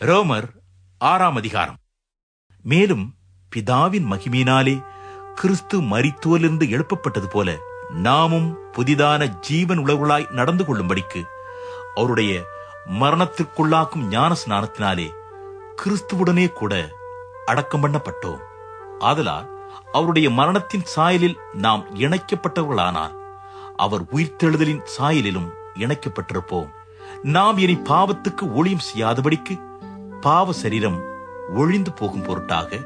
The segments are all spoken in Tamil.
ரோமர் 6ஆம் அதிகாரம். மேலும் பிதாவின் மகிமையினாலே கிறிஸ்து மரித்தோரிலிருந்து எழுப்பப்பட்டது போல நாமும் புதிதான ஜீவன் உழவுகளாய் நடந்து கொள்ளும்படிக்கு அவருடைய மரணத்திற்குள்ளாக்கும் ஞான ஸ்நானத்தினாலே கிறிஸ்துவுடனே கூட அடக்கம் பண்ணப்பட்டோம். ஆதலால் அவருடைய மரணத்தின் சாயலில் நாம் இணைக்கப்பட்டவர்களானால் அவர் உயிர்த்தெழுதலின் சாயலிலும் இணைக்கப்பட்டிருப்போம். நாம் இனி பாவத்துக்கு ஊழியம் செய்யாதபடிக்கு பாவ சரீரம் ஒழிந்து போகும் பொருட்டாக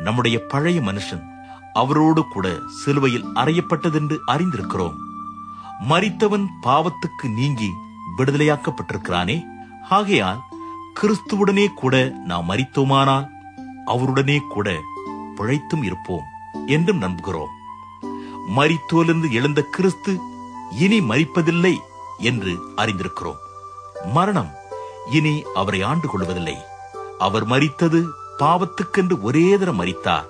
நம்முடைய பழைய மனுஷன் அவரோடு கூட சிலுவையில் அறையப்பட்டதென்று அறிந்திருக்கிறோம். மரித்தவன் பாவத்துக்கு நீங்கி விடுதலையாக்கப்பட்டிருக்கிறானே. ஆகையால் கிறிஸ்துவுடனே கூட நாம் மரித்தோமானால் அவருடனே கூட பிழைத்தும் இருப்போம் என்றும் நம்புகிறோம். மரித்தோரிலிருந்து எழுந்த கிறிஸ்து இனி மரிப்பதில்லை என்று அறிந்திருக்கிறோம். மரணம் இனி அவரை ஆண்டு கொள்வதில்லை. அவர் மரித்தது பாவத்துக்கென்று ஒரே தரம் மரித்தார்.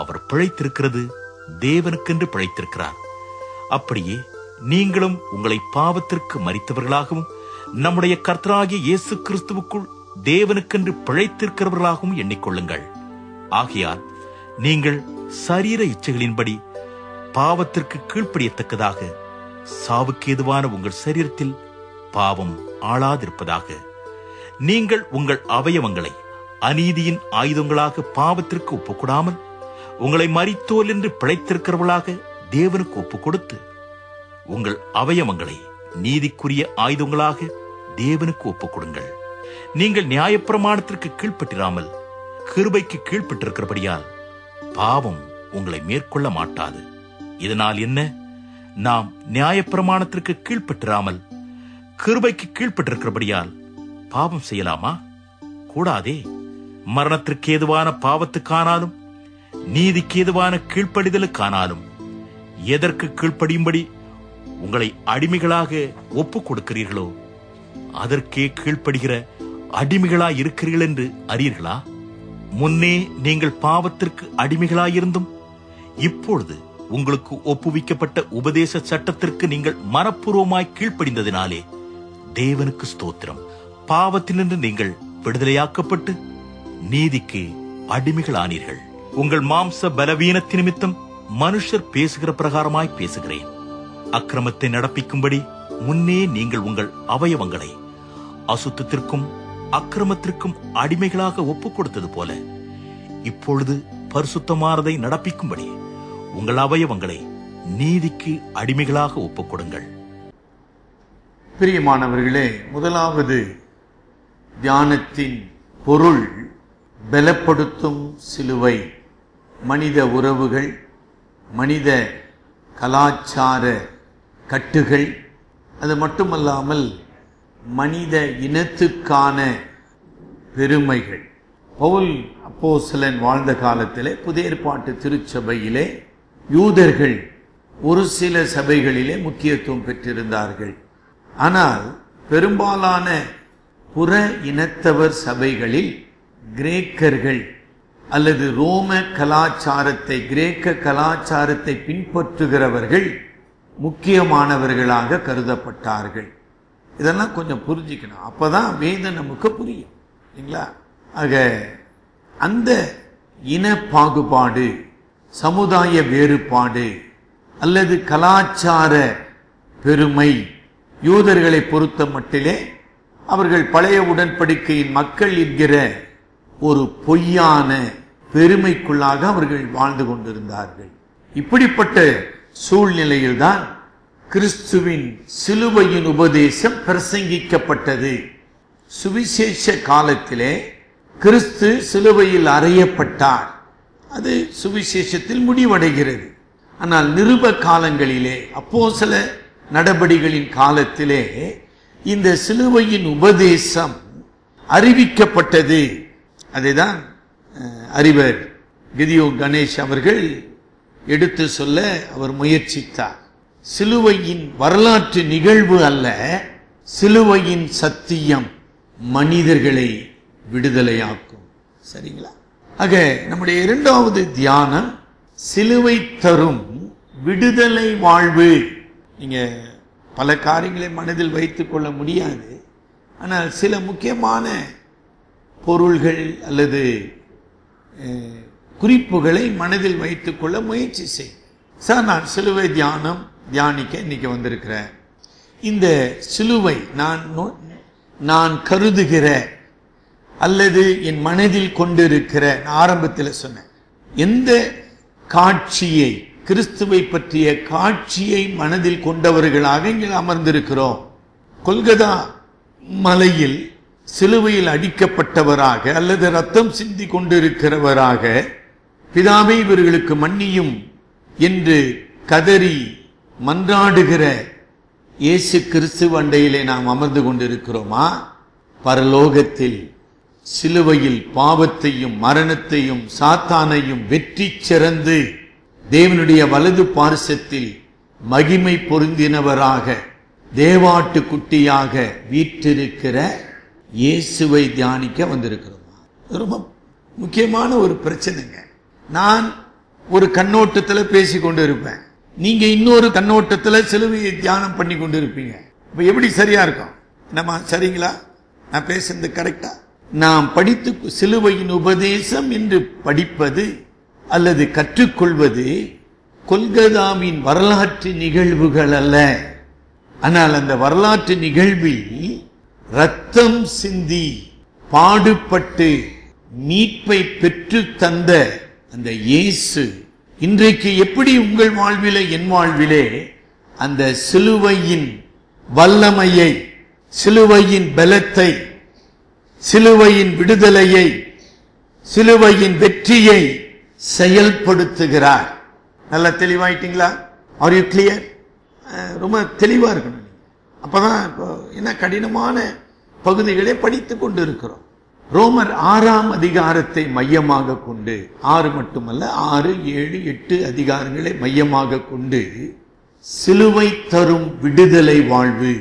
அவர் பிழைத்திருக்கிறது தேவனுக்கென்று பிழைத்திருக்கிறார். அப்படியே நீங்களும் உங்களை பாவத்திற்கு மரித்தவர்களாகவும் நம்முடைய கர்த்தராகிய இயேசு கிறிஸ்துவுக்குள் தேவனுக்கென்று பிழைத்திருக்கிறவர்களாகவும் எண்ணிக்கொள்ளுங்கள். ஆகையால் நீங்கள் சரீர இச்சைகளின்படி பாவத்திற்கு கீழ்ப்படியத்தக்கதாக சாவுக்கேதுவான உங்கள் சரீரத்தில் பாவம் ஆளாதிருப்பதாக. நீங்கள் உங்கள் அவயவங்களை அநீதியின் ஆயுதங்களாக பாவத்திற்கு ஒப்புக்கொடாமல் உங்களை மரித்தோர் என்று பிழைத்திருக்கிறவர்களாக தேவனுக்கு ஒப்புக் கொடுத்து உங்கள் அவயவங்களை நீதிக்குரிய ஆயுதங்களாக தேவனுக்கு ஒப்புக் கொடுங்கள். நீங்கள் நியாயப்பிரமாணத்திற்கு கீழ்ப்பட்டிராமல் கிருபைக்கு கீழ்ப்பட்டிருக்கிறபடியால் பாவம் உங்களை மேற்கொள்ள மாட்டாது. இதனால் என்ன? நாம் நியாயப்பிரமாணத்திற்கு கீழ்ப்பட்டிராமல் கிருபைக்கு கீழ்ப்பட்டிருக்கிறபடியால் பாவம் செய்யலாமா? கூடாதே. மரணத்திற்கு ஏதுவான பாவத்துக்கானாலும் நீதிக்கு ஏதுவான கீழ்ப்படிதலுக்கானாலும் எதற்கு கீழ்ப்படியும்படி உங்களை அடிமைகளாக ஒப்புக் கொடுக்கிறீர்களோ அதற்கே கீழ்ப்படுகிற அடிமைகளாய் இருக்கிறீர்கள் என்று அறியீர்களா? முன்னே நீங்கள் பாவத்திற்கு அடிமைகளாயிருந்தும் இப்பொழுது உங்களுக்கு ஒப்புவிக்கப்பட்ட உபதேச சட்டத்திற்கு நீங்கள் மனப்பூர்வமாய் கீழ்ப்படிந்ததினாலே தேவனுக்கு ஸ்தோத்திரம். பாவத்தினின்று நீங்கள் விடுதலையாக்கப்பட்டு நீதிக்கு அடிமைகளானீர்கள். உங்கள் மாம்ச பலவீனத்தின் நிமித்தம் மனுஷர் பேசுகிற பிரகாரமாய் பேசுகிறேன். அக்கிரமத்தை நடப்பிக்கும்படி முன்னே நீங்கள் உங்கள் அவயவங்களை அசுத்தத்திற்கும் அக்கிரமத்திற்கும் அடிமைகளாக ஒப்புக் கொடுத்தது போல இப்பொழுது பரிசுத்தமானதை நடப்பிக்கும்படி உங்கள் அவயவங்களை நீதிக்கு அடிமைகளாக ஒப்புக் கொடுங்கள். பிரியமானவர்களே, முதலாவது தியானத்தின் பொருள் பலப்படுத்தும் சிலுவை. மனித உறவுகள், மனித கலாச்சார கட்டுகள், அது மட்டுமல்லாமல் மனித இனத்துக்கான பெருமைகள். பவுல் அப்போஸ்தலன் வாழ்ந்த காலத்திலே புதிய ஏற்பாட்டு திருச்சபையிலே யூதர்கள் ஒரு சில சபைகளிலே முக்கியத்துவம் பெற்றிருந்தார்கள். ஆனால் பெரும்பாலான புற இனத்தவர் சபைகளில் கிரேக்கர்கள் அல்லது ரோம கலாச்சாரத்தை, கிரேக்க கலாச்சாரத்தை பின்பற்றுகிறவர்கள் முக்கியமானவர்களாக கருதப்பட்டார்கள். இதெல்லாம் கொஞ்சம் புரிஞ்சுக்கணும். அப்பதான் வேதம் நமக்கு புரியும், இல்லைங்களா? ஆக அந்த இன பாகுபாடு, சமுதாய வேறுபாடு அல்லது கலாச்சார பெருமை யூதர்களை பொறுத்த மட்டிலே அவர்கள் பழைய உடன்படிக்கையின் மக்கள் என்கிற ஒரு பொய்யான பெருமைக்குள்ளாக அவர்கள் வாழ்ந்து கொண்டிருந்தார்கள். இப்படிப்பட்ட சூழ்நிலையில்தான் கிறிஸ்துவின் சிலுவையின் உபதேசம் பிரசங்கிக்கப்பட்டது. சுவிசேஷ காலத்திலே கிறிஸ்து சிலுவையில் அறையப்பட்டார். அது சுவிசேஷத்தில் முடிவடைகிறது. ஆனால் நிருப காலங்களிலே, அப்போஸ்தல நடபடிகளின் காலத்திலே இந்த சிலுவையின் உபதேசம் அறிவிக்கப்பட்டது. அதைதான் அறிவர் கிதியோன் கணேஷ் அவர்கள் எடுத்து சொல்ல அவர் முயற்சித்தார். சிலுவையின் வரலாற்று நிகழ்வு அல்ல, சிலுவையின் சத்தியம் மனிதர்களை விடுதலையாக்கும். சரிங்களா? ஆக நம்முடைய இரண்டாவது தியானம் சிலுவை தரும் விடுதலை வாழ்வு. நீங்க பல காரியங்களை மனதில் வைத்துக் கொள்ள முடியாது. ஆனால் சில முக்கியமான பொருள்கள் அல்லது குறிப்புகளை மனதில் வைத்துக் கொள்ள முயற்சி செய். சார், நான் சிலுவை தியானிக்க இன்னைக்கு வந்திருக்கிறேன். இந்த சிலுவை நான் கருதுகிற அல்லது என் மனதில் கொண்டிருக்கிற, ஆரம்பத்தில் சொன்னேன், எந்த காட்சியை, கிறிஸ்துவை பற்றிய காட்சியை மனதில் கொண்டவர்களாக இங்கே அமர்ந்திருக்கிறோம். கொல்கதா மலையில் சிலுவையில் அடிக்கப்பட்டவராக அல்லது ரத்தம் சிந்தி கொண்டிருக்கிறவராக, பிதாவே இவர்களுக்கு மன்னியும் என்று கதறி மன்றாடுகிற இயேசு கிறிஸ்து அண்டையிலே நாம் அமர்ந்து கொண்டிருக்கிறோமா? பரலோகத்தில் சிலுவையில் பாவத்தையும் மரணத்தையும் சாத்தானையும் வெற்றி சிறந்து தேவனுடைய வலது பார்சத்தில் மகிமை பொருந்தினவராக தேவாட்டு குட்டியாக வீற்றிருக்கிற இயேசுவை தியானிக்க வந்திருக்கிறோமா? ரொம்ப முக்கியமான ஒரு பிரச்சனைங்க. நான் ஒரு கண்ணோட்டத்தில் பேசி கொண்டு இருப்பேன், நீங்க இன்னொரு கண்ணோட்டத்தில் சிலுவையை தியானம் பண்ணி கொண்டு இருப்பீங்க. இப்ப எப்படி சரியா இருக்கும்? நம்ம சரிங்களா? நான் பேசுறது கரெக்டா? நாம் படித்து சிலுவையின் உபதேசம் என்று படிப்பது அல்லது கற்றுக்கொள்வது கொல்கதாவின் வரலாற்று நிகழ்வுகள் அல்ல. ஆனால் அந்த வரலாற்று நிகழ்வில் ரத்தம் சிந்தி பாடுபட்டு மீட்பை பெற்று தந்த அந்த இயேசு இன்றைக்கு எப்படி உங்கள் வாழ்விலே என் வாழ்விலே அந்த சிலுவையின் வல்லமையை, சிலுவையின் பலத்தை, சிலுவையின் விடுதலையை, சிலுவையின் வெற்றியை செயல்படுத்துகிறார். நல்லா தெளிவாயிட்டீங்களா? Are you clear? ரொம்ப தெளிவா இருக்கணும். அப்பதான் என்ன கடினமான பகுதிகளை படித்துக் கொண்டு இருக்கிறோம். ரோமர் 6ஆம் அதிகாரத்தை மையமாக கொண்டு, 6 மட்டுமல்ல 6, 7, 8 அதிகாரங்களை மையமாக கொண்டு சிலுவை தரும் விடுதலை வாழ்வு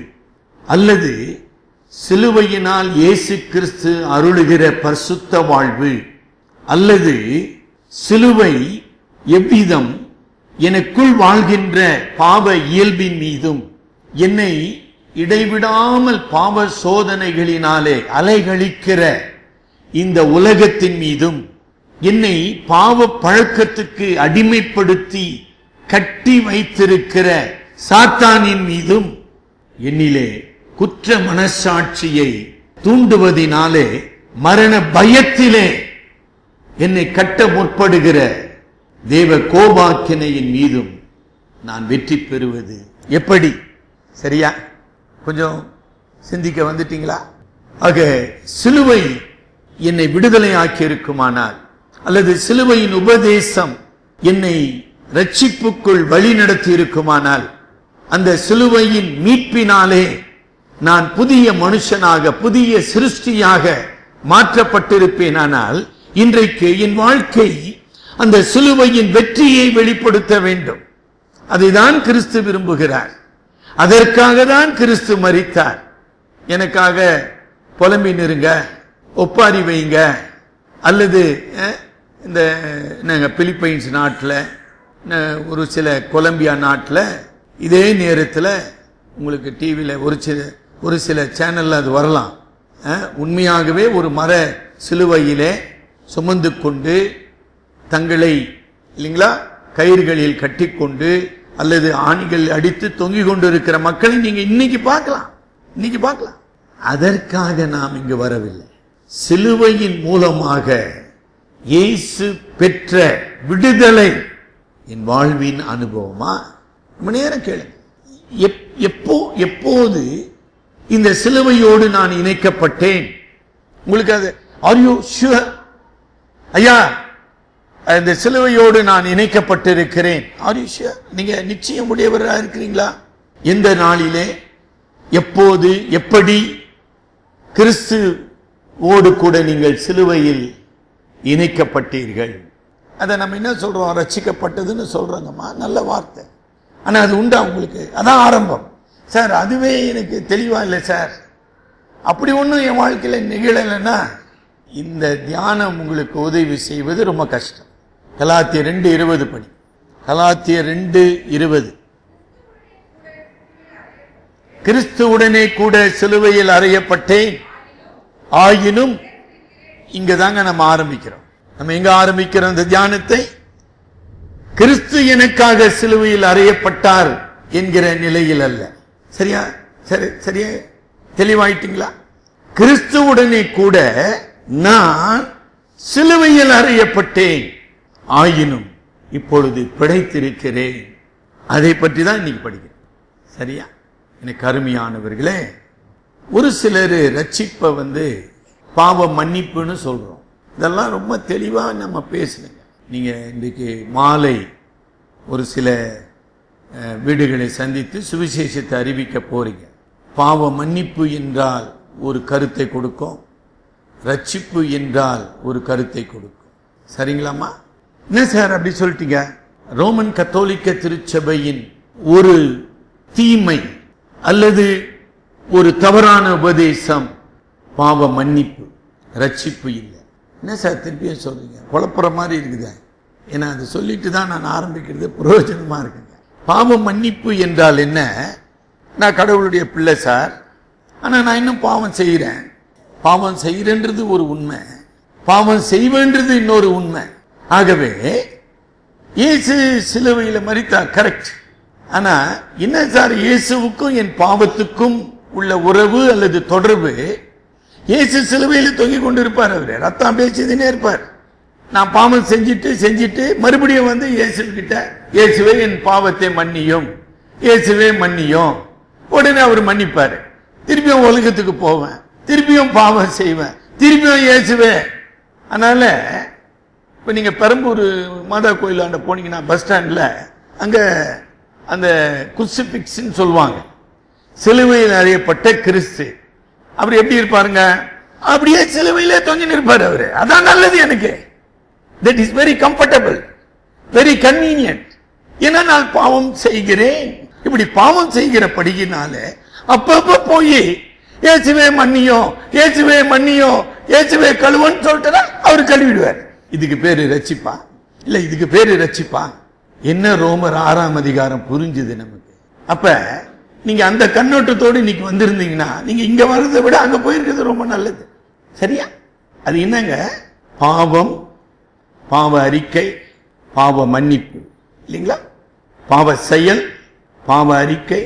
அல்லது சிலுவையினால் இயேசு கிறிஸ்து அருளுகிற பரிசுத்த வாழ்வு அல்லது சிலுவை எவ்விதம் எனக்குள் வாழ்கின்ற பாவ இயல்பின் மீதும் என்னை இடைவிடாமல் பாவ சோதனைகளினாலே அலைகழிக்கிற இந்த உலகத்தின் மீதும் என்னை பாவ பழக்கத்துக்கு அடிமைப்படுத்தி கட்டி வைத்திருக்கிற சாத்தானின் மீதும் என்னிலே குற்ற மனசாட்சியை தூண்டுவதினாலே மரண பயத்திலே என்னை கட்ட முற்படுகிற தேவ கோபாக்கினையின் மீதும் நான் வெற்றி பெறுவது எப்படி? சரியா? கொஞ்சம் சிந்திக்க வந்துட்டீங்களா? ஆக சிலுவை என்னை விடுதலை ஆக்கி இருக்குமானால் அல்லது சிலுவையின் உபதேசம் என்னை ரட்சிப்புக்குள் வழி நடத்தி இருக்குமானால், அந்த சிலுவையின் மீட்பினாலே நான் புதிய மனுஷனாக, புதிய சிருஷ்டியாக மாற்றப்பட்டிருப்பேனானால், இன்றைக்கு என் வாழ்க்கை அந்த சிலுவையின் வெற்றியை வெளிப்படுத்த வேண்டும். அதைதான் கிறிஸ்து விரும்புகிறார். அதற்காக தான் கிறிஸ்து மரித்தார். எனக்காக புலம்பி நிறுங்க, ஒப்பாரி வைங்க, அல்லது இந்த பிலிப்பைன்ஸ் நாட்டில், ஒரு சில கொலம்பியா நாட்டில் இதே நேரத்தில் உங்களுக்கு டிவியில் ஒரு சில சேனல்ல அது வரலாம். உண்மையாகவே ஒரு மர சிலுவையிலே சுமந்து கொண்டு தங்களை இல்லைங்களா கயிறுகளில் கட்டிக்கொண்டு அல்லது ஆணிகள் அடித்து தொங்கிக் கொண்டு இருக்கிற மக்களை நீங்க இன்னைக்கு பார்க்கலாம். அதற்காக நாம் இங்கு வரவில்லை. சிலுவையின் மூலமாக இயேசு பெற்ற விடுதலை என் வாழ்வின் அனுபவமா? ரொம்ப நேரம் கேளுங்க. எப்போது இந்த சிலுவையோடு நான் இணைக்கப்பட்டேன்? உங்களுக்கு அது ஆர் யூ ஷூர்? ஐயா, இந்த சிலுவையோடு நான் இணைக்கப்பட்டிருக்கிறேன். Are you sure? நீங்க நிச்சயம் உடையவராக இருக்கிறீங்களா? எந்த நாளிலே, எப்போது, எப்படி கிறிஸ்துவோடு கூட நீங்கள் சிலுவையில் இணைக்கப்பட்டீர்கள்? அதை நம்ம என்ன சொல்றோம்? ரட்சிக்கப்பட்டதுன்னு சொல்றாங்கம்மா, நல்ல வார்த்தை. ஆனா அது உண்டா உங்களுக்கு? அதான் ஆரம்பம். சார், அதுவே எனக்கு தெளிவா இல்லை சார், அப்படி ஒன்றும் என் வாழ்க்கையில நிகழலைன்னா இந்த தியானம் உங்களுக்கு உதவி செய்வது ரொம்ப கஷ்டம். கலாத்தியர் 2:20 படி. கலாத்தியர் 2:20. கிறிஸ்துவுடனே கூட சிலுவையில் அறையப்பட்டேன், ஆயினும் இங்க தாங்க நம்ம ஆரம்பிக்கிறோம். நம்ம எங்க ஆரம்பிக்கிறோம் இந்த தியானத்தை? கிறிஸ்து எனக்காக சிலுவையில் அறையப்பட்டார் என்கிற நிலையில் அல்ல. சரியா? சரியா தெளிவாயிட்டீங்களா? கிறிஸ்துவுடனே கூட நான் சிலுவையில் அறையப்பட்டேன், ஆயினும் இப்பொழுது பிழைத்திருக்கிறேன். அதை பற்றி தான் இன்னைக்கு படிக்கிறேன். சரியா? எனக்கு அருமையானவர்களே, ஒரு சிலர் ரட்சிப்பை பாவ மன்னிப்புன்னு சொல்றோம். இதெல்லாம் ரொம்ப தெளிவா நம்ம பேசணுங்க. நீங்க இன்றைக்கு மாலை ஒரு சில வீடுகளை சந்தித்து சுவிசேஷத்தை அறிவிக்க போறீங்க. பாவ மன்னிப்பு என்றால் ஒரு கருத்தை கொடுக்கும், ரட்சிப்பு என்றால் ஒரு கருத்தை கொடுக்கும். சரிங்களாமா? என்ன சார் அப்படி சொல்லிட்டீங்க? ரோமன் கத்தோலிக்க திருச்சபையின் ஒரு தீமை அல்லது ஒரு தவறான உபதேசம் பாவ மன்னிப்பு, ரட்சிப்பு இல்லை. என்ன சார் திருப்பியும் சொல்றீங்க? குழப்புற மாதிரி இருக்குதா? ஏன்னா அதை சொல்லிட்டு தான் நான் ஆரம்பிக்கிறது பிரயோஜனமா இருக்குங்க. பாவ மன்னிப்பு என்றால் என்ன? நான் கடவுளுடைய பிள்ளை சார், ஆனா நான் இன்னும் பாவம் செய்கிறேன். பாவம் செய்கிறேன்றது ஒரு உண்மை, பாவம் செய்வேன்றது இன்னொரு உண்மை. ஆகவே இயேசு சிலுவையில மரித்தார், கரெக்ட். ஆனா என்ன சார் இயேசுவுக்கும் என் பாவத்துக்கும் உள்ள உறவு அல்லது தொடர்பு? இயேசு சிலுவையில தொங்கிக் கொண்டிருப்பார், அவரு ரத்தம் பேசிதுன்னே இருப்பார். நான் பாவம் செஞ்சிட்டு மறுபடியும் இயேசு கிட்ட, இயேசுவே என் பாவத்தை மன்னியும், இயேசுவே மன்னியும். உடனே அவர் மன்னிப்பாரு. திருப்பியும் உலகத்துக்கு போவேன், திருப்பியும் பாவம் செய்வேன், திருப்பியும் இயேசுவே. அதனால இப்ப நீங்க பெரம்பூர் மாதா கோயிலாண்ட போனீங்கன்னா பஸ் ஸ்டாண்ட்ல அங்க அந்த குருசிபிக்ஸ் சொல்லுவாங்க, சிலுவையில் அறையப்பட்ட கிறிஸ்து. அவர் எப்படி இருப்பாருங்க? அப்படியே சிலுவையிலே தொங்கி நிற்பாரு அவரு. அதான் நல்லது எனக்கு. That is very comfortable, very convenient. ஏன்னா நான் பாவம் செய்கிறேன். இப்படி பாவம் செய்கிற படியினால அப்பப்ப போய் இயேசுவே மன்னியும், இயேசுவே மன்னியும், இயேசுவே கழுவன்னு சொல்லிட்டு அவரு கழுவிடுவார். இதுக்கு பேரு ரட்சிப்பா? இல்ல இதுக்கு பேரு ரட்சிப்பா? என்ன ரோமர் 6ஆம் அதிகாரம் புரிஞ்சுது நமக்கு. அப்ப நீங்க அந்த கண்ணோட்டத்தோடு இன்னைக்கு வந்திருந்தீங்கன்னா நீங்க இங்க வர்றதை விட அங்க போயிருக்கிறது ரொம்ப நல்லது. சரியா? அது என்னங்க? பாவம், பாவ அறிக்கை, பாவ மன்னிப்பு, இல்லைங்களா? பாவ செயல், பாவ அறிக்கை,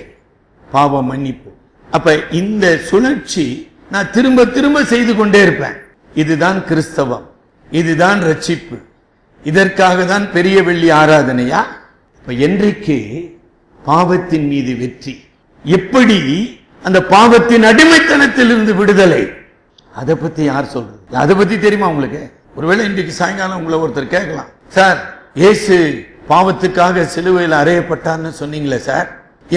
பாவ மன்னிப்பு. அப்ப இந்த சுழற்சி நான் திரும்ப திரும்ப செய்து கொண்டே இருப்பேன். இதுதான் கிறிஸ்தவம், இதுதான் ரட்சிப்பு. இதற்காக தான் பெரிய வெள்ளி ஆராதனையா? இப்ப என்றைக்கு பாவத்தின் மீது வெற்றி, எப்படி அந்த பாவத்தின் அடிமைத்தனத்தில் இருந்து விடுதலை, அதை பத்தி யார் சொல்றது? அதை பத்தி தெரியுமா உங்களுக்கு? ஒருவேளை இன்றைக்கு சாயங்காலம் உங்களை ஒருத்தர் கேட்கலாம், சார் இயேசு பாவத்துக்காக சிலுவையில் அறையப்பட்டார்னு சொன்னீங்களே சார்,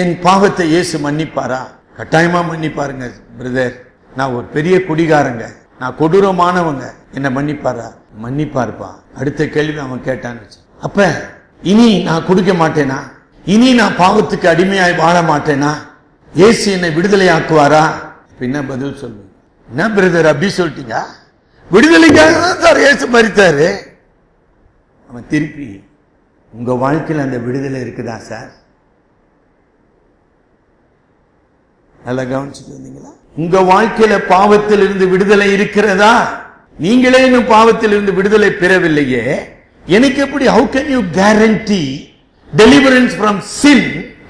என் பாவத்தை இயேசு மன்னிப்பாரா? கட்டாயமா மன்னிப்பாருங்க பிரதர், நான் ஒரு பெரிய குடிகாரங்க, நான் கொடூரமானவங்க, என்ன மன்னிப்பாரா? மன்னிப்பாருப்பா. அடுத்த கேள்வி அவன் கேட்டான்னு, அப்ப இனி நான் குடிக்க மாட்டேனா? இனி நான் பாவத்துக்கு அடிமையாய் வாழ மாட்டேனா? இயேசு என்னை விடுதலை ஆக்குவாரா? என்ன பதில் சொல்லுங்க? என்ன பிரதர் அப்படி சொல்லிட்டீங்க? விடுதலைக்காக தான் சார் இயேசு மரித்தாரு. அவன் திருப்பி, உங்க வாழ்க்கையில் அந்த விடுதலை இருக்குதா சார்? நல்லா கவனிச்சுட்டு வந்தீங்களா? உங்க வாழ்க்கையில பாவத்தில் இருந்து விடுதலை இருக்கிறதா? நீங்களே இன்னும் பாவத்தில் இருந்து விடுதலை பெறவில்லையே, எனக்கு எப்படி? how can you guarantee deliverance from sin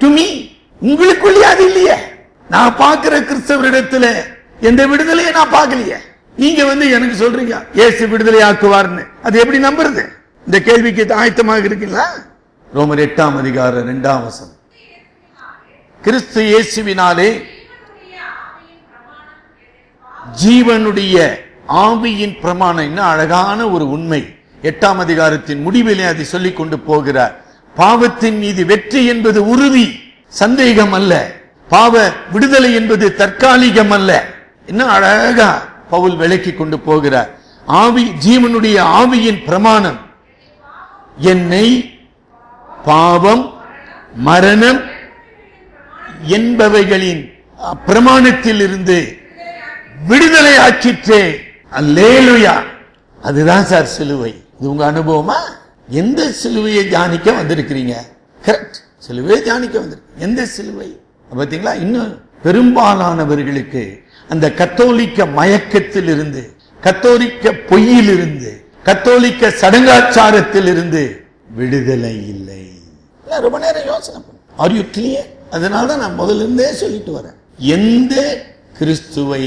to me? உங்களுக்குள்ளே அது இல்லையே. நான் பார்க்கிற கிறிஸ்தவரிடத்துல எந்த விடுதலையை நான் பார்க்கலையே. நீங்க எனக்கு சொல்றீங்க இயேசு விடுதலை ஆக்குவார்னு, அது எப்படி நம்புறது? இந்த கேள்விக்கு ஆயத்தமாக இருக்கீங்களா? ரோமர் 8ஆம் அதிகாரம் 2ஆம் வசனம், கிறிஸ்து இயேசுவினாலே ஜீவனுடைய ஆவியின் பிரமாணம். என்ன அழகான ஒரு உண்மை! 8ஆம் அதிகாரத்தின் முடிவிலே அதை சொல்லிக் கொண்டு போகிறார். பாவத்தின் மீது வெற்றி என்பது உறுதி, சந்தேகம் அல்ல. பாவ விடுதலை என்பது தற்காலிகம் அல்ல. என்ன அழகா பவுல் விளக்கி கொண்டு போகிறார். ஆவி, ஜீவனுடைய ஆவியின் பிரமாணம் என்னை பாவம், மரணம் என்பவைகளின் பிரமாணத்தில் இருந்து விடுதலை ஆக்கிற்றே. அல்லேலூயா! அதுதான் சார் சிலுவை. இது உங்க அனுபவமா? எந்த சிலுவையை தியானிக்க வந்திருக்கிறீங்க? கரெக்ட், சிலுவையை தியானிக்க வந்திருக்கு. எந்த சிலுவை? பாத்தீங்களா? இன்னும் பெரும்பாலானவர்களுக்கு அந்த கத்தோலிக்க மயக்கத்தில் இருந்து, கத்தோலிக்க பொய்யிலிருந்து, கத்தோலிக்க சடங்காச்சாரத்தில் இருந்து விடுதலை இல்லை. ரொம்ப நேரம் யோசனை பண்ணு. Are you clear? அதனாலதான் நான் முதல்ல இருந்தே சொல்லிட்டு வரேன், எந்த கிறிஸ்துவை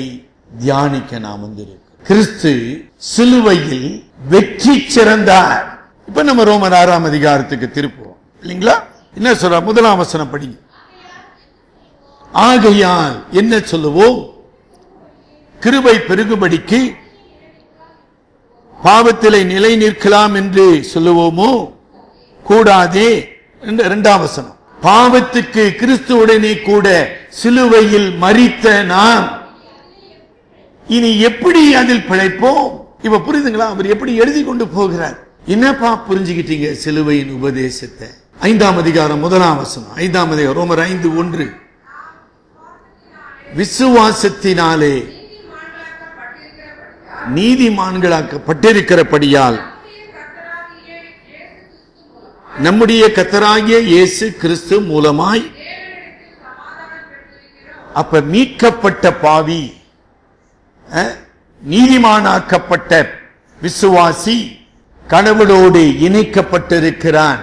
தியானிக்க நாம் வந்திருக்கோம். கிறிஸ்து சிலுவையில் வெற்றி சிறந்தார். இப்ப நம்ம ரோமர் 6ஆம் அதிகாரத்துக்கு திருப்புவோம் இல்லைங்களா? என்ன சொல்ற? 1ஆம் வசனம் படிங்க. ஆகையால் என்ன சொல்லுவோம்? கிருபை பெருகுபடிக்கு பாவத்திலே நிலை நிற்கலாம் என்று சொல்லுவோமோ? கூடாதே. 2ஆம் வசனம், பாவத்துக்கு கிறிஸ்துவுடனே கூட சிலுவையில் மரித்த நாம் இனி எப்படி அதில் பிழைப்போம்? இப்ப புரியுதுங்களா? அவர் எப்படி எழுதி கொண்டு போகிறார்? என்னப்பா புரிஞ்சுக்கிட்டீங்க சிலுவையின் உபதேசத்தை? 5ஆம் அதிகாரம் 1ஆம் வசனம், 5ஆம் அதிகாரம் ரோமர் 5:1, விசுவாசத்தினாலே நீதிமான்களாக்கப்பட்டிருக்கிறபடியால் நம்முடைய கர்த்தராகிய இயேசு கிறிஸ்து மூலமாய், அப்ப மீட்கப்பட்ட பாவி, நீதிமானாக்கப்பட்ட விசுவாசி கடவுளோடு இணைக்கப்பட்டிருக்கிறான்.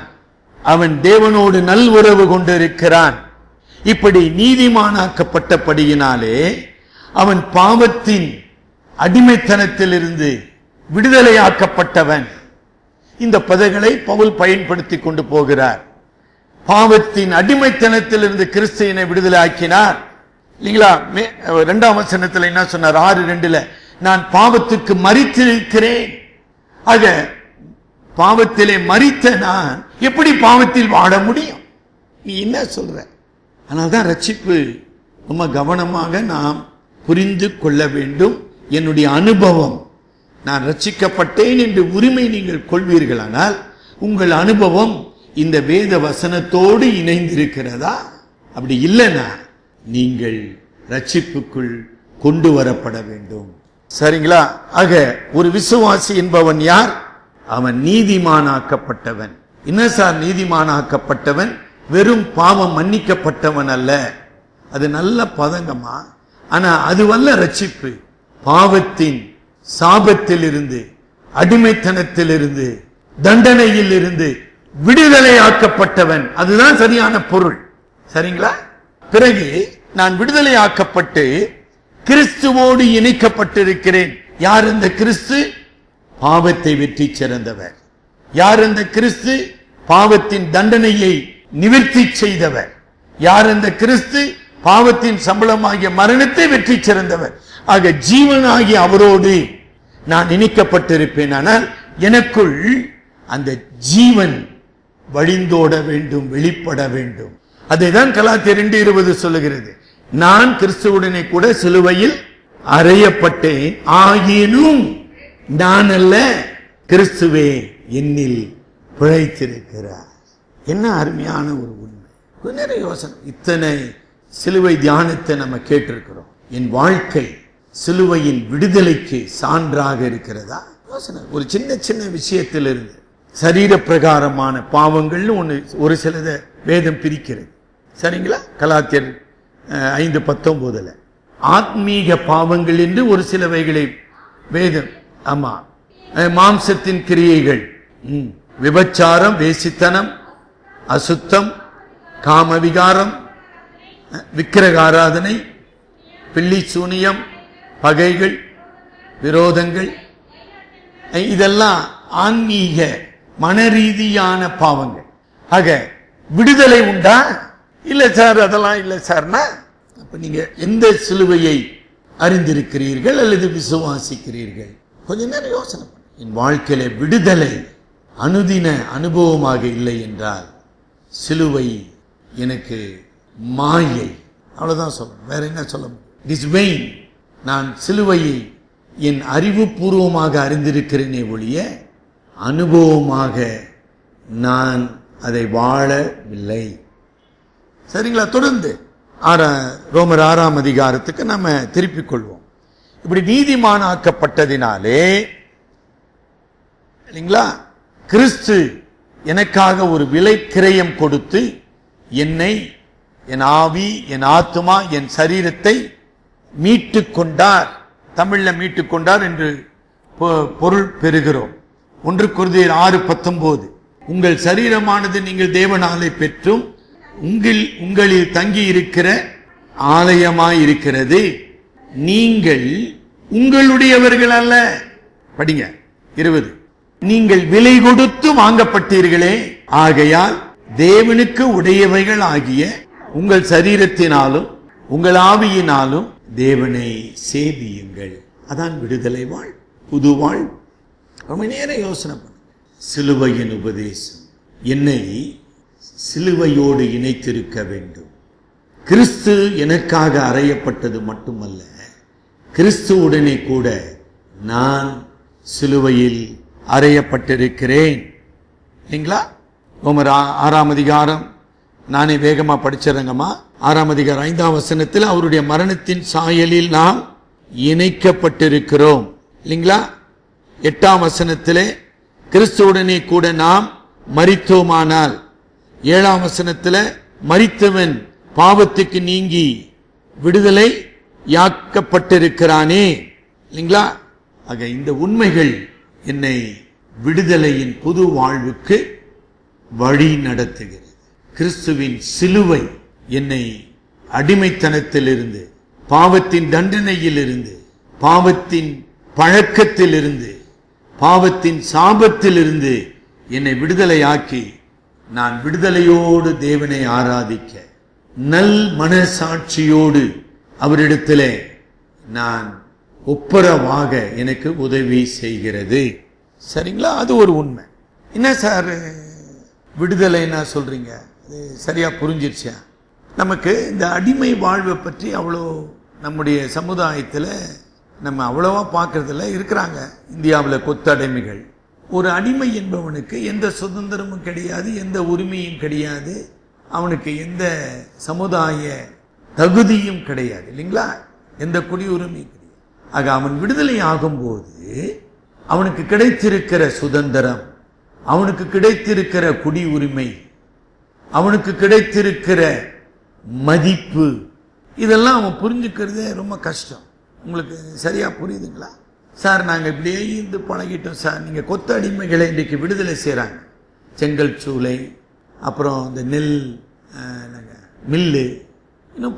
அவன் தேவனோடு நல் உறவு கொண்டிருக்கிறான். இப்படி நீதிமானாக்கப்பட்டபடியினாலே அவன் பாவத்தின் அடிமைத்தனத்திலிருந்து விடுதலையாக்கப்பட்டவன். இந்த பதங்களை பவுல் பயன்படுத்தி கொண்டு போகிறார். பாவத்தின் அடிமைத்தனத்திலிருந்து கிறிஸ்துவினை விடுதலை ஆக்கினார் இல்லைங்களா? 2ஆம் வசனத்தில் என்ன சொன்னார்? 6:2, நான் பாவத்துக்கு மரித்திருக்கிறேன். ஆக பாவத்திலே மரித்த நான் எப்படி பாவத்தில் வாழ முடியும்? நீ என்ன சொல்ற? அதனால்தான் ரட்சிப்பு ரொம்ப கவனமாக நாம் புரிந்து கொள்ள வேண்டும். என்னுடைய அனுபவம், நான் ரட்சிக்கப்பட்டேன் என்று உரிமை நீங்கள் கொள்வீர்களானால் உங்கள் அனுபவம் இந்த வேத வசனத்தோடு இணைந்திருக்கிறதா? அப்படி இல்லைன்னா நீங்கள் ரட்சிப்புக்குள் கொண்டு வரப்பட வேண்டும். சரிங்களா? ஆக ஒரு விசுவாசி என்பவன் யார்? அவன் நீதிமானாக்கப்பட்டவன். என்ன சார் நீதிமானாக்கப்பட்டவன்? வெறும் பாவம் மன்னிக்கப்பட்டவன் அல்ல. அது நல்ல பதங்கமா, ஆனா அதுவல்ல ரட்சிப்பு. பாவத்தின் சாபத்தில் இருந்து, அடிமைத்தனத்தில் இருந்து, தண்டனையில் இருந்து விடுதலையாக்கப்பட்டவன். அதுதான் சரியான பொருள். சரிங்களா? பிறகு நான் விடுதலையாக்கப்பட்டு கிறிஸ்துவோடு இணைக்கப்பட்டிருக்கிறேன். யார் இந்த கிறிஸ்து? பாவத்தை வெற்றி சிறந்தவர். யார் இந்த கிறிஸ்து? பாவத்தின் தண்டனையை நிவர்த்தி செய்தவர். யார் இந்த கிறிஸ்து? பாவத்தின் சம்பளமாகிய மரணத்தை வெற்றி சிறந்தவர். ஆக ஜீவனாகிய அவரோடு நான் இணைக்கப்பட்டிருப்பேன். ஆனால் எனக்குள் அந்த ஜீவன் வழிந்தோட வேண்டும், வெளிப்பட வேண்டும். அதைதான் கலாத்தியர் 2:20 சொல்லுகிறது. நான் கிறிஸ்துவுடனே கூட சிலுவையில் அறையப்பட்டேன், ஆகினும் நான் அல்ல, கிறிஸ்துவே என்னில் பிழைத்திருக்கிறார். என்ன அருமையான ஒரு உண்மை. கொஞ்ச யோசனை. இத்தனை சிலுவை தியானத்தை நம்ம கேட்டிருக்கிறோம். என் வாழ்க்கை சிலுவையின் விடுதலைக்கு சான்றாக இருக்கிறதா? யோசனை. ஒரு சின்ன சின்ன விஷயத்திலிருந்து சரீர பிரகாரமான பாவங்கள்னு ஒரு சிலத வேதம் பிரிக்கிறது. சரிங்களா? கலாத்தியர் 5:19 ஆத்மீக பாவங்கள் என்று ஒரு சிலவைகளை வேதம், ஆமா, மாம்சத்தின் கிரியைகள், விபச்சாரம், வேசித்தனம், அசுத்தம், காமவிகாரம், விக்கிரக ஆராதனை, பில்லி சூனியம், பகைகள், விரோதங்கள், இதெல்லாம் ஆன்மீக மனரீதியான பாவங்கள். ஆக விடுதலை உண்டா? இல்ல சார், அதெல்லாம் இல்ல சார்னா, அப்ப நீங்க எந்த சிலுவையை அறிந்திருக்கிறீர்கள் அல்லது விசுவாசிக்கிறீர்கள்? கொஞ்ச நேரம் யோசனை. என் வாழ்க்கையில விடுதலை அனுதின அனுபவமாக இல்லை என்றால் சிலுவை எனக்கு மாயை. அவ்வளவுதான் சொல்லணும். வேற என்ன சொல்ல முடியும்? It is vain. நான் சிலுவையை என் அறிவுபூர்வமாக அறிந்திருக்கிறேனே ஒழிய அனுபவமாக நான் அதை வாழவில்லை. சரிங்களா? தொடர்ந்து ரோமர் 6ஆம் அதிகாரத்துக்கு நம்ம திருப்பிக் கொள்வோம். இப்படி நீதிமானாக்கப்பட்டதினாலே இல்லைங்களா, கிறிஸ்து எனக்காக ஒரு விலை கிரயம் கொடுத்து என்னை, என் ஆவி, என் ஆத்துமா, என் சரீரத்தை மீட்டுக் கொண்டார். தமிழ்ல மீட்டுக் கொண்டார் என்று பொருள் பெறுகிறோம். 1 கொரிந்தியர் 6:19 உங்கள் சரீரமானது நீங்கள் தேவனாலே பெற்றும் உங்களில் தங்கி இருக்கிற ஆலயமாய் இருக்கிறது, நீங்கள் உங்களுடையவர்கள் அல்ல. படிங்க 20 நீங்கள் விலை கொடுத்து வாங்கப்பட்டீர்களே, ஆகையால் தேவனுக்கு உடையவைகள் ஆகிய உங்கள் சரீரத்தினாலும் உங்கள் ஆவியினாலும் தேவனை சேவியுங்கள். அதான் விடுதலை வாழ், புது வாழ். ரொம்ப நேரம் யோசனை பண்ண. சிலுவையின் உபதேசம் என்னை சிலுவையோடு இணைத்திருக்க வேண்டும். கிறிஸ்து எனக்காக அறையப்பட்டது மட்டுமல்ல, கிறிஸ்துவுடனே கூட நான் சிலுவையில் அறையப்பட்டிருக்கிறேன். இல்லைங்களா? ரோமர் 6ஆம் அதிகாரம் நானே வேகமா படிச்சிருங்கம்மா. 6ஆம் அதிகாரம் 5ஆம் வசனத்தில் அவருடைய மரணத்தின் சாயலில் நாம் இணைக்கப்பட்டிருக்கிறோம். இல்லைங்களா? 8ஆம் வசனத்திலே கிறிஸ்துவுடனே கூட நாம் மரித்தோமானால், 7ஆம் வசனத்தில் மரித்தவன் பாவத்துக்கு நீங்கி விடுதலை யாக்கப்பட்டிருக்கிறானே. இல்லைங்களா? ஆக இந்த உண்மைகள் என்னை விடுதலையின் புது வாழ்வுக்கு வழி நடத்துகிறது. கிறிஸ்துவின் சிலுவை என்னை அடிமைத்தனத்திலிருந்து, பாவத்தின் தண்டனையிலிருந்து, பாவத்தின் பழக்கத்திலிருந்து, பாவத்தின் சாபத்திலிருந்து என்னை விடுதலையாக்கி நான் விடுதலையோடு தேவனை ஆராதிக்க, நல் மனசாட்சியோடு அவரிடத்திலே நான் ஒப்புரவாக எனக்கு உதவி செய்கிறது. சரிங்களா? அது ஒரு உண்மை. என்ன சார் விடுதலைன்னா சொல்றீங்க? அது சரியா புரிஞ்சிருச்சா? நமக்கு இந்த அடிமை வாழ்வை பற்றி அவ்வளோ நம்முடைய சமுதாயத்தில் நம்ம அவ்வளவா பார்க்கறதில்ல. இருக்கிறாங்க இந்தியாவில் கொத்தடிமைகள். ஒரு அடிமை என்பவனுக்கு எந்த சுதந்திரமும் கிடையாது, எந்த உரிமையும் கிடையாது, அவனுக்கு எந்த சமுதாய தகுதியும் கிடையாது. இல்லைங்களா? எந்த குடியுரிமையும் கிடையாது. ஆக அவன் விடுதலை ஆகும்போது அவனுக்கு கிடைத்திருக்கிற சுதந்திரம், அவனுக்கு கிடைத்திருக்கிற குடியுரிமை, அவனுக்கு கிடைத்திருக்கிற மதிப்பு, இதெல்லாம் அவன் புரிஞ்சுக்கிறதே ரொம்ப கஷ்டம். உங்களுக்கு சரியா புரியுதுங்களா? சார் நாங்கள் இப்படியே இருந்து பழகிட்டோம் சார். நீங்கள் கொத்த அடிமைகளை இன்றைக்கு விடுதலை செய்கிறாங்க. செங்கல் சூளை, அப்புறம் இந்த நெல் மில்லு, இன்னும்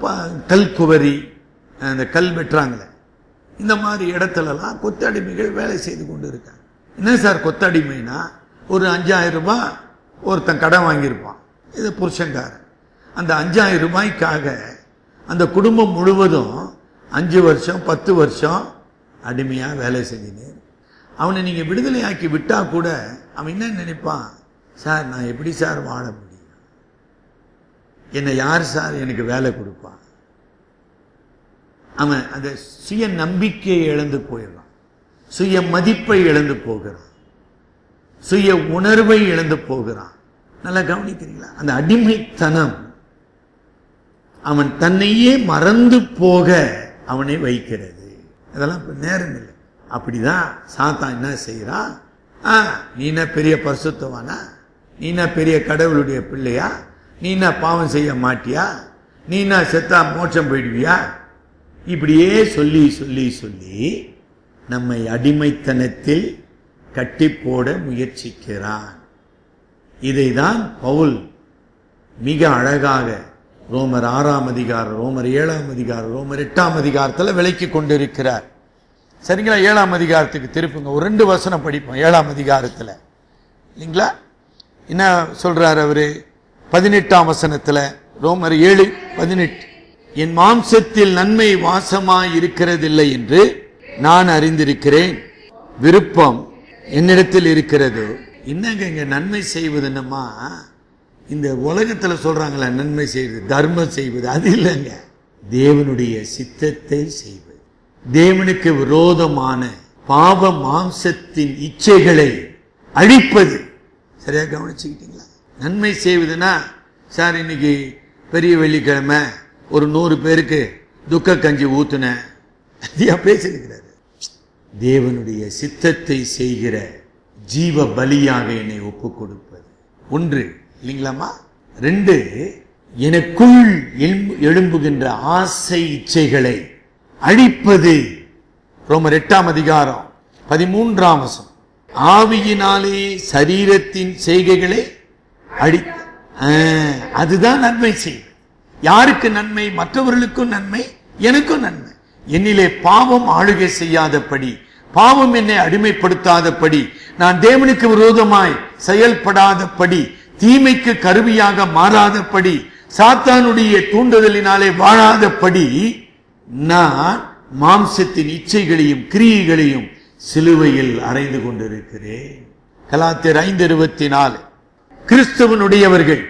கல் குவரி, அந்த கல் வெட்டுறாங்களே, இந்த மாதிரி இடத்துலலாம் கொத்தடிமைகள் வேலை செய்து கொண்டு இருக்காங்க. என்ன சார் கொத்தடிமைனா? ஒரு 5000 ரூபாய் ஒருத்தன் கடன் வாங்கியிருப்பான், இது புருஷங்காரன். அந்த 5000 ரூபாய்க்காக அந்த குடும்பம் முழுவதும் 5 வருஷம் 10 வருஷம் அடிமையா வேலை செஞ்சுன்னு அவனை நீங்க விடுதலை ஆக்கி விட்டா கூட அவன் என்ன நினைப்பான்? சார் நான் எப்படி சார் வாழ முடியும்? என்னை யார் சார் எனக்கு வேலை கொடுப்பான்? அவன் அந்த சுய நம்பிக்கையை இழந்து போயிடறான், சுய மதிப்பை இழந்து போகிறான், சுய உணர்வை இழந்து போகிறான். நல்லா கவனிக்கிறீங்களா? அந்த அடிமைத்தனம் அவன் தன்னையே மறந்து போக அவனை வைக்கிறது. அதெல்லாம் இப்ப நேரம் இல்லை. அப்படிதான் சாத்தான் என்ன செய்யறான்? நீனா பெரிய பரிசுத்தவானா? நீனா பெரிய கடவுளுடைய பிள்ளையா? நீனா பாவம் செய்ய மாட்டியா? நீனா செத்தா மோட்சம் போயிடுவியா? இப்படியே சொல்லி சொல்லி சொல்லி நம்மை அடிமைத்தனத்தில் கட்டி போட முயற்சிக்கிறான். இதைதான் பவுல் மிக அழகாக ரோமர் 6ஆம் அதிகாரம், ரோமர் 7ஆம் அதிகாரம், ரோமர் 8ஆம் அதிகாரத்தில் விளக்கி கொண்டிருக்கிறார். சரிங்களா? 7ஆம் அதிகாரத்துக்கு திருப்புங்க. ஒரு 2 வசனம் படிப்போம் 7ஆம் அதிகாரத்தில். இல்லைங்களா? என்ன சொல்றார் அவரு? 18ஆம் வசனத்தில், ரோமர் 7:18, என் மாம்சத்தில் நன்மை வாசமாய் இருக்கிறதில்லை என்று நான் அறிந்திருக்கிறேன், விருப்பம் என்னிடத்தில் இருக்கிறது. என்னங்க இங்க நன்மை செய்வது? என்னமா இந்த உலகத்துல சொல்றாங்களா நன்மை செய்வது, தர்மம் செய்வது? அது இல்லைங்க. தேவனுடைய சித்தத்தை செய்வது, தேவனுக்கு விரோதமான பாவ மாம்சத்தின் இச்சைகளை அழிப்பது. சரியா கவனிச்சுக்கிட்டீங்களா? நன்மை செய்வதுன்னா, சார் இன்னைக்கு பெரிய வெள்ளிக்கிழமை ஒரு 100 பேருக்கு துக்க கஞ்சி ஊத்துன பேசியிருக்கிறாரு. தேவனுடைய சித்தத்தை செய்கிற ஜீவ பலியாக என்னை ஒப்பு கொடுப்பது ஒன்று. இல்லைங்களாமா? 2, எனக்குள் எழும்புகின்ற ஆசை இச்சைகளை அழிப்பது. ரோமர் 8ஆம் அதிகாரம் 13ஆம் வசனம். ஆவியினாலே சரீரத்தின் செய்கைகளை அழித்த. அதுதான் நன்மை செய்வது. யாருக்கு நன்மை? மற்றவர்களுக்கும் நன்மை, எனக்கும் நன்மை. என்னிலே பாவம் ஆளுகை செய்யாதபடி, பாவம் என்னை அடிமைப்படுத்தாதபடி, நான் தேவனுக்கு விரோதமாய் செயல்படாதபடி, தீமைக்கு கருவியாக மாறாதபடி, சாத்தானுடைய தூண்டுதலினாலே வாழாதபடி நான் மாம்சத்தின் இச்சைகளையும் கிரியைகளையும் சிலுவையில் அறைந்து கொண்டிருக்கிறேன். கலாத்தியர் 5:24. கிறிஸ்தவனுடையவர்கள்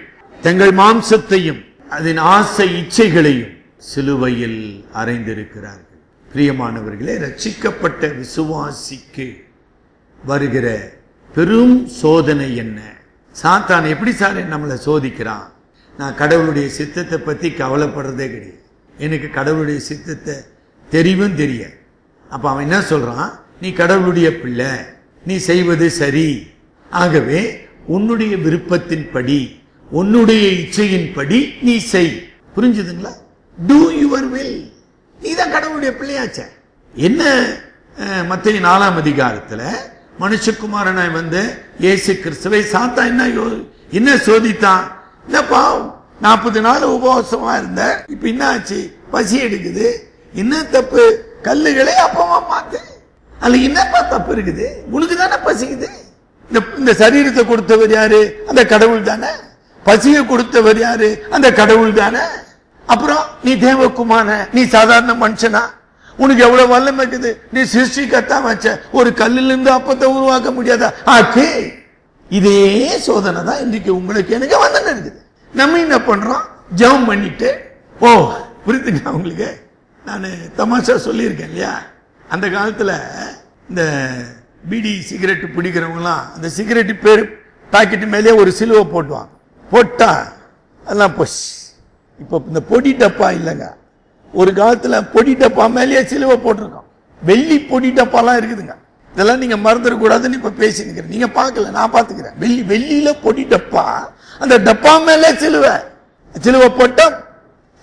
தங்கள் மாம்சத்தையும் அதன் ஆசை இச்சைகளையும் சிலுவையில் அறைந்திருக்கிறார்கள். பிரியமானவர்களே, ரட்சிக்கப்பட்ட விசுவாசிக்கு வருகிற பெரும் சோதனை என்ன? சாத்தான் எப்படி சார் நம்மளை சோதிக்கிறான்? நான் கடவுளுடைய சித்தத்தை பத்தி கவலைப்படுறதே கிடையாது. எனக்கு கடவுளுடைய சித்தத்தை தெரியும் தெரியாது. அப்ப அவன் என்ன சொல்றான்? நீ கடவுளுடைய பிள்ளை, நீ செய்வது சரி, ஆகவே உன்னுடைய விருப்பத்தின்படி, உன்னுடைய இச்சையின்படி நீ செய். புரிஞ்சுதுங்களா? Two your will. நீ தான் கடவுளுடைய பிள்ளையாச்ச. என்ன மத்தேயு 4ஆம் அதிகாரத்துல மனுஷகுமாரனாய் வந்த இயேசு கிறிஸ்துவை சாத்தா என்ன சோதித்தான்? என்னப்பா 40 நாள் உபவாசமா இருந்த, இப்ப என்ன ஆச்சு? பசி எடுக்குது. என்ன தப்பு? கல்லுகளை அப்பமா மாத்து. அதுல என்னப்பா தப்பு இருக்குது? உனக்கு தானே பசிக்குது. இந்த சரீரத்தை கொடுத்தவர் யாரு? அந்த கடவுள் தானே. பசியை கொடுத்தவர் யாரு? அந்த கடவுள் தானே. அப்புறம் நீ தேவகுமார, நீ சாதாரண மனுஷனா? உனக்கு எவ்வளவு வல்லமை இருக்குது? நீ சிருஷ்டிக்கத்தான் வச்ச. ஒரு கல்லில் இருந்து அப்பத்தை உருவாக்க முடியாதா? ஆக்கே. இதே சோதனை தான் இன்றைக்கு உங்களுக்கு எனக்கு வந்து இருக்குது. நம்ம என்ன பண்றோம்? ஜெபம் பண்ணிட்டு, ஓ புரியுதுங்களா உங்களுக்கு? நான் தமாஷா சொல்லியிருக்கேன் இல்லையா? அந்த காலத்துல இந்த பீடி சிகரெட் பிடிக்கிறவங்களாம் அந்த சிகரெட் பேர் பாக்கெட் மேலே ஒரு சிலுவை போட்டுவாங்க. போட்டா அதெல்லாம் போஸ். இப்ப இந்த பொடி டப்பா இல்லைங்க, ஒரு காலத்துல பொடி டப்பா மேலேயே சிலுவை போட்டிருக்கோம். வெள்ளி பொடி டப்பாலாம் இருக்குதுங்க. இதெல்லாம் நீங்க மறந்துடக்கூடாதுன்னு இப்ப பேசிக்கிறேன். நீங்க பார்க்கல, நான் பாத்துக்கிறேன். வெள்ளியில பொடி டப்பா, அந்த டப்பா மேலே சிலுவை போட்டா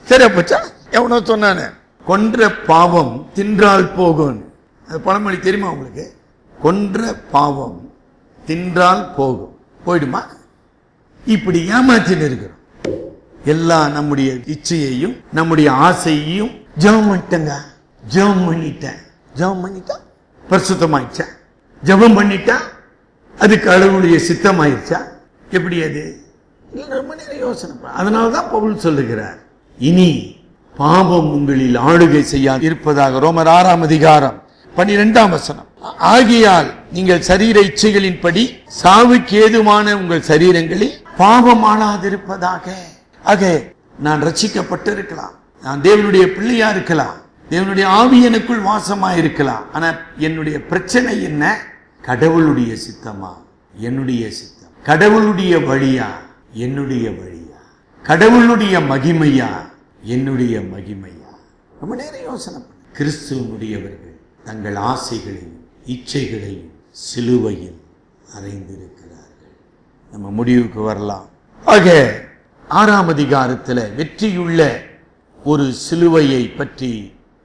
சரியா போச்சா? எவனோ சொன்னானே, கொன்ற பாவம் தின்றால் போகும். அது பழமொழி தெரியுமா உங்களுக்கு? கொன்ற பாவம் தின்றால் போகும். போயிடுமா? இப்படி ஏமாற்றிட்டு இருக்கிறோம். எல்லாம் நம்முடைய இச்சையையும் நம்முடைய ஆசையையும் ஜெபம் பண்ணிட்டா பரிசுத்தமாயிடுச்சா? ஜெபம் பண்ணிட்டா அது கடவுளுடைய சித்தமாயிடுச்சா? எப்படி அது? ரொம்ப நேரம் யோசனை. அதனாலதான் பவுல் சொல்லுகிறார், இனி பாவம் உங்களில் ஆளுகை செய்ய இருப்பதாக. ரோமர் 6ஆம் அதிகாரம் 12ஆம் வசனம். ஆகையால் நீங்கள் சரீர இச்சைகளின்படி சாவுக்கு ஏதுவான உங்கள் சரீரங்களில் பாவமானாதிருப்பதாக. ஆக நான் ரட்சிக்கப்பட்டு இருக்கலாம், நான் தேவனுடைய பிள்ளையா இருக்கலாம், தேவனுடைய ஆவி எனக்குள் வாசமா இருக்கலாம். ஆனா என்னுடைய பிரச்சனை என்ன? கடவுளுடைய சித்தமா என்னுடைய சித்தம்? கடவுளுடைய வழியா என்னுடைய வழியா? கடவுளுடைய மகிமையா என்னுடைய மகிமையா? ரொம்ப நேரம் யோசனை பண்ண. கிறிஸ்துவனுடையவர்கள் தங்கள் ஆசைகளையும் இச்சைகளையும் சிலுவையில் அறைந்திருக்கிறார்கள். நம்ம முடிவுக்கு வரலாம். ஆக 6ஆம் அதிகாரத்தில் வெற்றியுள்ள ஒரு சிலுவையை பற்றி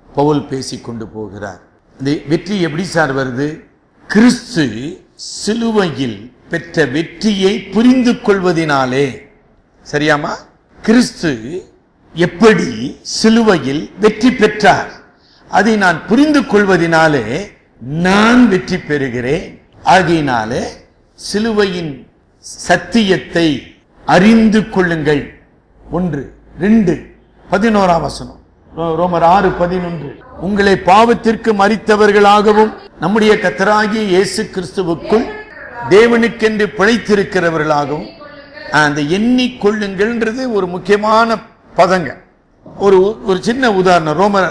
பவுல் பேசிக்கொண்டு போகிறார். அந்த வெற்றி எப்படி சார் வருது? கிறிஸ்து சிலுவையில் பெற்ற வெற்றியை புரிந்து கொள்வதினாலே. சரியாமா? கிறிஸ்து எப்படி சிலுவையில் வெற்றி பெற்றார், அதை நான் புரிந்து கொள்வதினாலே நான் வெற்றி பெறுகிறேன். ஆகையினாலே சிலுவையின் சத்தியத்தை அறிந்து கொள்ளுங்கள். 1, 2, 11ஆம் வசனம். ரோமர் 6:11. உங்களை பாவத்திற்கு மரித்தவர்களாகவும் நம்முடைய கர்த்தராகிய இயேசு கிறிஸ்துவுக்குள் தேவனுக்கென்று பிழைத்திருக்கிறவர்களாகவும் அந்த எண்ணிக்கொள்ளுங்கள்ன்றது ஒரு முக்கியமான பதங்க. ஒரு சின்ன உதாரணம். ரோமர்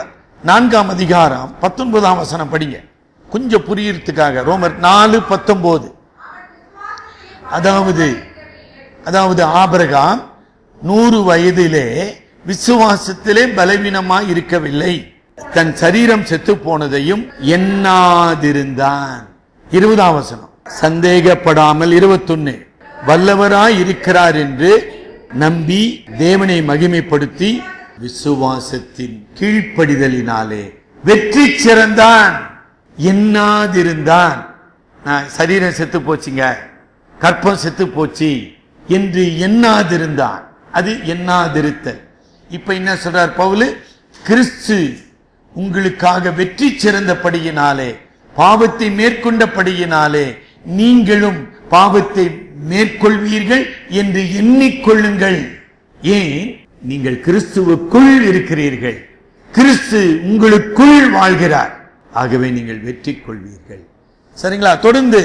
4ஆம் அதிகாரம் 19ஆம் வசனம் படிங்க, கொஞ்சம் புரியறதுக்காக. ரோமர் 4:19. அதாவது ஆபிரகாம் 100 வயதிலே விசுவாசத்திலே பலவீனமாய் இருக்கவில்லை, தன் சரீரம் செத்து போனதையும் எண்ணாதிருந்தான். 20ஆம் வசனம். சந்தேகப்படாமல் 21. வல்லவராய் இருக்கிறார் என்று நம்பி தேவனை மகிமைப்படுத்தி விசுவாசத்தின் கீழ்ப்படிதலினாலே வெற்றி சிறந்தான். எண்ணாதிருந்தான். சரீரம் செத்து போச்சுங்க, கற்பம் செத்து போச்சு என்று எண்ணாதிருந்தான். அது எண்ணாதிருத்தல். இப்ப என்ன சொல்றார் பவுல்? கிறிஸ்து உங்களுக்காக வெற்றி சிறந்தபடியினாலே, பாவத்தை மேற்கொண்டபடியினாலே நீங்களும் பாவத்தை மேற்கொள்வீர்கள் என்று எண்ணிக்கொள்ளுங்கள். ஏன்? நீங்கள் கிறிஸ்துவுக்குள் இருக்கிறீர்கள், கிறிஸ்து உங்களுக்குள் வாழ்கிறார். ஆகவே நீங்கள் வெற்றி கொள்வீர்கள். சரிங்களா? தொடர்ந்து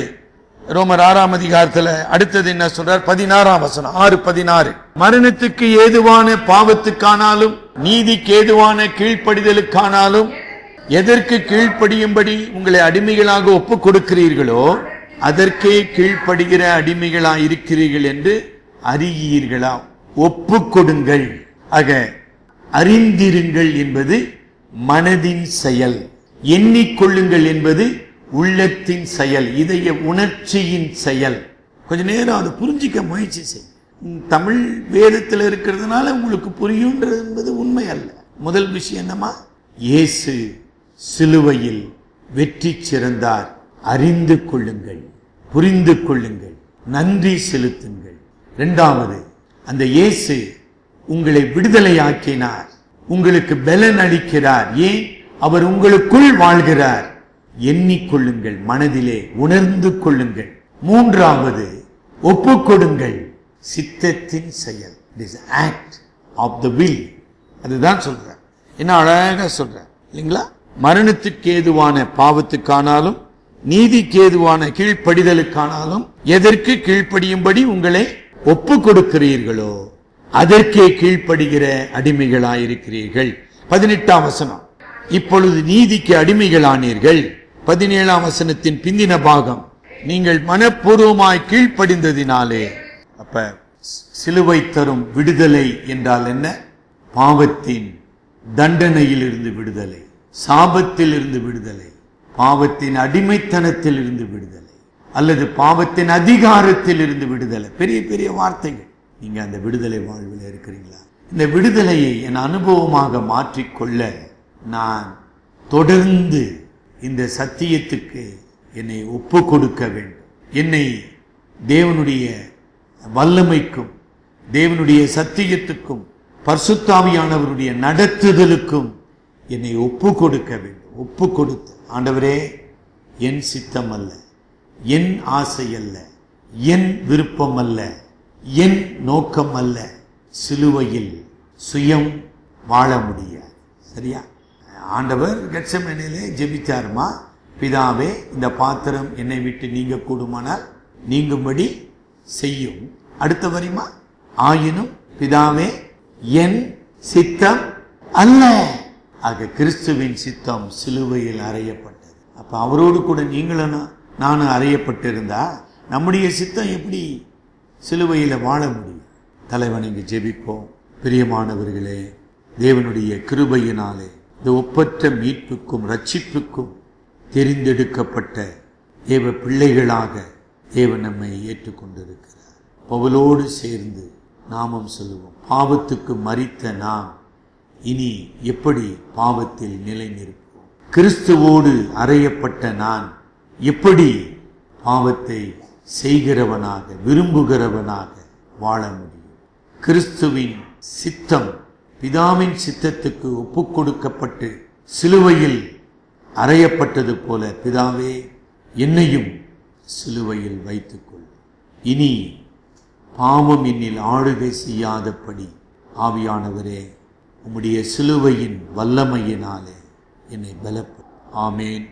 ரோமர் 6ஆம் அதிகாரத்துல அடுத்தது என்ன சொல்றார்? 16ஆம் வசனம், 6:16. மரணத்துக்கு ஏதுவான பாவத்துக்கானாலும் நீதிக்கு ஏதுவான கீழ்ப்படிதலுக்கானாலும் எதற்கு கீழ்ப்படியும்படி உங்களை அடிமைகளாக ஒப்புக் கொடுக்கிறீர்களோ அதற்கே கீழ்ப்படுகிற அடிமைகளாக இருக்கிறீர்கள் என்று அறியீர்களா? ஒப்புக் கொடுங்கள். ஆக அறிந்திருங்கள் என்பது மனதின் செயல், எண்ணிக்கொள்ளுங்கள் என்பது உள்ளத்தின் செயல், இதய உணர்ச்சியின் செயல். கொஞ்ச நேரம் அதை புரிஞ்சிக்க முயற்சி செய். தமிழ் வேதத்தில் இருக்கிறதுனால உங்களுக்கு புரியுன்றது என்பது உண்மை அல்ல. முதல் விஷயம் என்னமா? இயேசு சிலுவையில் வெற்றி சிறந்தார். அறிந்து கொள்ளுங்கள், புரிந்து கொள்ளுங்கள், நன்றி செலுத்துங்கள். இரண்டாவது, அந்த இயேசு உங்களை விடுதலை ஆக்கினார், உங்களுக்கு பலன் அளிக்கிறார். ஏன்? அவர் உங்களுக்குள் வாழ்கிறார். எண்ணிக்கொள்ளுங்கள், மனதிலே உணர்ந்து கொள்ளுங்கள். மூன்றாவது, ஒப்புக்கொடுங்கள், சித்தத்தின் செயல். It is act of the will. அதுதான் சொல்றார். என்ன அழகா சொல்றார் இல்லைங்களா? மரணத்துக்கு ஏதுவான பாவத்துக்கானாலும் நீதிக்கு ஏதுவான கீழ்ப்படிதலுக்கானாலும் எதற்கு கீழ்ப்படியும்படி உங்களை ஒப்பு கொடுக்கிறீர்களோ அதற்கே கீழ்ப்படுகிற அடிமைகளாயிருக்கிறீர்கள். 18ஆம் வசனம், இப்பொழுது நீதிக்கு அடிமைகளானீர்கள். 17ஆம் வசனத்தின் பிந்தின பாகம், நீங்கள் மனப்பூர்வமாய் கீழ்ப்படிந்ததினாலே. அப்ப சிலுவை தரும் விடுதலை என்றால் என்ன? பாவத்தின் தண்டனையில் இருந்து விடுதலை, சாபத்தில் இருந்து விடுதலை, பாவத்தின் அடிமைத்தனத்தில் இருந்து விடுதலை, அல்லது பாவத்தின் அதிகாரத்தில் இருந்து விடுதலை. பெரிய பெரிய வார்த்தைகள். நீங்க அந்த விடுதலை வாழ்வில் இருக்கிறீங்களா? இந்த விடுதலையை என் அனுபவமாக மாற்றிக்கொள்ள நான் தொடர்ந்து இந்த சத்தியத்துக்கு என்னை ஒப்பு கொடுக்க வேண்டும். என்னை தேவனுடைய வல்லமைக்கும் தேவனுடைய சத்தியத்துக்கும் பரிசுத்தாவியானவருடைய நடத்துதலுக்கும் என்னை ஒப்பு கொடுக்க வேண்டும். ஒப்பு கொடுத்து, ஆண்டவரே, என் சித்தம் அல்ல, என் ஆசை அல்ல, என் விருப்பம் அல்ல, என் நோக்கம் அல்ல, சிலுவையில் சுயம் வாழ முடியாது. சரியா? ஆண்டவர் கெத்செமனேலே ஜெபித்தாருமா, பிதாவே, இந்த பாத்திரம் என்னை விட்டு நீங்க கூடுமானால் நீங்கும்படி செய்யும். அடுத்த வரிமா, ஆயினும் பிதாவே, என் சித்தம் அல்ல. ஆக கிறிஸ்துவின் சித்தம் சிலுவையில் அறையப்பட்டது. அப்ப அவரோடு கூட நீங்களும் நானும் அறையப்பட்டிருந்தா நம்முடைய சித்தம் எப்படி சிலுவையில் வாழ முடியும்? தலைவணங்கி ஜெபிப்போம். பிரியமானவர்களே, தேவனுடைய கிருபையினாலே இந்த ஒப்பற்ற மீட்புக்கும் ரட்சிப்புக்கும் தெரிந்தெடுக்கப்பட்ட தேவ பிள்ளைகளாக தேவன் நம்மை ஏற்றுக்கொண்டிருக்கிறார். பவுலோடு சேர்ந்து நாமும் சொல்லுவோம், பாவத்துக்கு மரித்த நாம் இனி எப்படி பாவத்தில் நிலை நிற்போம்? கிறிஸ்துவோடு அறையப்பட்ட நான் எப்படி பாவத்தை செய்கிறவனாக விரும்புகிறவனாக வாழ முடியும்? கிறிஸ்துவின் சித்தம் பிதாவின் சித்தத்துக்கு ஒப்புக் கொடுக்கப்பட்டு சிலுவையில் அறையப்பட்டது போல, பிதாவே, என்னையும் சிலுவையில் வைத்துக்கொள். இனி பாவம் என்னில் ஆளுகை செய்யாதபடி ஆவியானவரே, உம்முடைய சிலுவையின் வல்லமையினாலே என்னை பலப்படும். ஆமேன்.